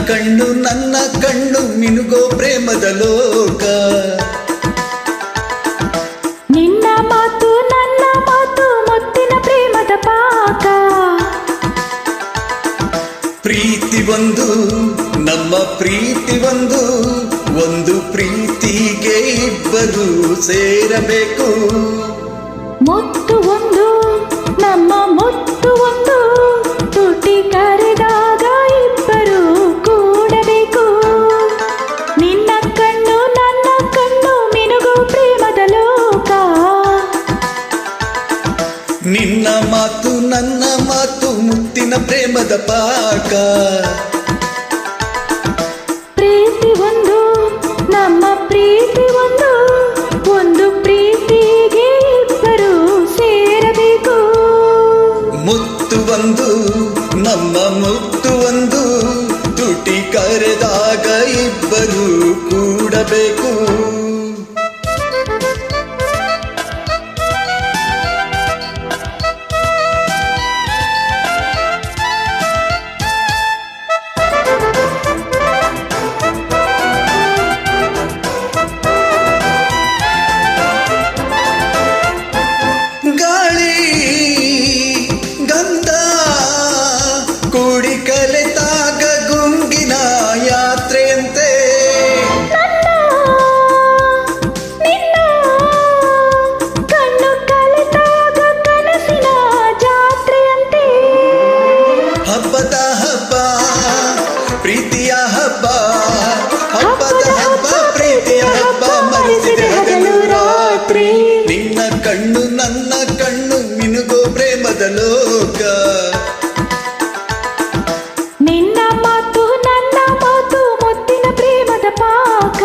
ಕಣ್ಣು ನನ್ನ ಕಣ್ಣು ಮಿನುಗೋ ಪ್ರೇಮದ ಲೋಕ. ನಿನ್ನ ಮಾತು ನನ್ನ ಮಾತು ಮುತ್ತಿನ ಪ್ರೇಮದ ಪಾಕ. ಪ್ರೀತಿ ಒಂದು ನಮ್ಮ ಪ್ರೀತಿ ಒಂದು, ಒಂದು ಪ್ರೀತಿಗೆ ಇಬ್ಬರು ಸೇರಬೇಕು. ಮುತ್ತು ಒಂದು ನಮ್ಮ ಮುತ್ತು ಒಂದು, ತುಟಿ ಕರೆದಾಗ ಇಬ್ಬರು ಕೂಡಬೇಕು. ನಿನ್ನ ಕಣ್ಣು ನನ್ನ ಕಣ್ಣು ಮಿನುಗು ಪ್ರೇಮದ ಲೋಕ. ನಿನ್ನ ಮಾತು ನನ್ನ ಮಾತು ಮುತ್ತಿನ ಪ್ರೇಮದ ಪಾಕ. ಪ್ರೀತಿ ಒಂದು ನಮ್ಮ ಪ್ರೀತಿ ಒಂದು, ಒಂದು ಪ್ರೀತಿಗೆ ಇಬ್ಬರು ಸೇರಬೇಕು. ಮುತ್ತು ಒಂದು ನಮ್ಮ ಮುತ್ತು ಒಂದು, ತುಟಿ ಕರೆದಾಗ ಇಬ್ಬರು ಕೂಡಬೇಕು. ಗಾಳಿ ಗಂಧ ಕೂಡಿ ಕಲೆತಾಗ ಗುಂಗಿನ ಯಾತ್ರೆಯಂತೆ, ನಿನ್ನ ಕಣ್ಣು ಕಲೆತಾಗ ಕನಸಿನ ಜಾತ್ರೆಯಂತೆ. ಹಬ್ಬದ ಹಬ್ಬ ಪ್ರೀತಿಯ ಹಬ್ಬ, ಹಬ್ಬದ ಹಬ್ಬ ಪ್ರೀತಿಯ ಹಬ್ಬ, ಮರೆಸಿದೆ ಹಗಲು ರಾತ್ರಿ. ನಿನ್ನ ಕಣ್ಣು ನನ್ನ ಕಣ್ಣು ಮಿನುಗೋ ಪ್ರೇಮದ ಲೋಕ. ನಿನ್ನ ಮಾತು ನನ್ನ ಮಾತು ಮುತ್ತಿನ ಪ್ರೇಮದ ಪಾಕ.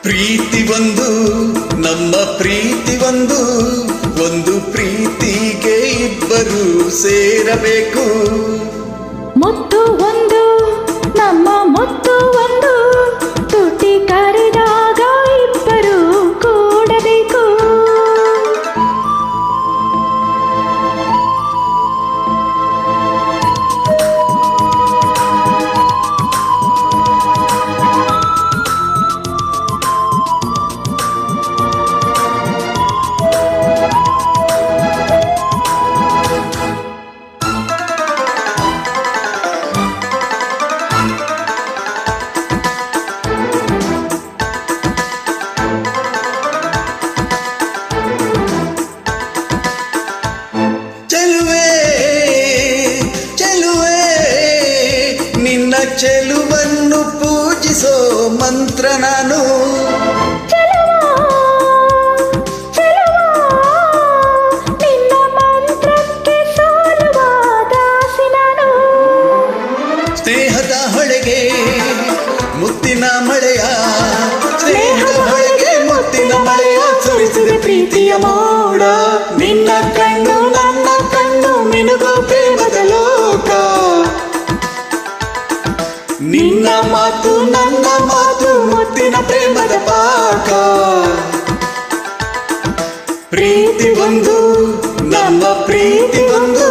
ಪ್ರೀತಿ ಒಂದು ನಮ್ಮ ಪ್ರೀತಿ ಒಂದು, ಒಂದು ಪ್ರೀತಿಗೆ ಇಬ್ಬರು ಸೇರಬೇಕು. ಮುತ್ತು ಒಂದು ನಮ್ಮ ಮುತ್ತು ಒಂದು, ತುಟಿ ಕರೆದಾಗ ಇಬ್ಬರು ಕೂಡಬೇಕು. ಚೆಲುವೆ ಚೆಲುವೆ ನಿನ್ನ ಚೆಲುವನ್ನು ಪೂಜಿಸೋ ಮಂತ್ರ ನಾನು. ನಿನ್ನ ಮಂತ್ರಕ್ಕೆ ಸೋಲುವ ದಾಸಿ ನಾನು. ಸ್ನೇಹದ ಹೊಳೆಗೆ ಮುತ್ತಿನ ಮಳೆಯ, ಸ್ನೇಹದ ಹೊಳೆಗೆ ಮುತ್ತಿನ ಮಳೆಯ ಸುರಿಸಿದೆ ಪ್ರೀತಿಯ ಮೋಡ. ನಿನ್ನ ಕಣ್ಣು ನನ್ನ ಕಣ್ಣು ಮಿನುಗೋ ಪ್ರೇಮದ ಲೋಕ. ನಿನ್ನ ಮಾತು ನನ್ನ ಮಾತು ಮುತ್ತಿನ ಪ್ರೇಮದ ಪಾಕ. ಪ್ರೀತಿ ಒಂದು ನಮ್ಮ ಪ್ರೀತಿ ಒಂದು,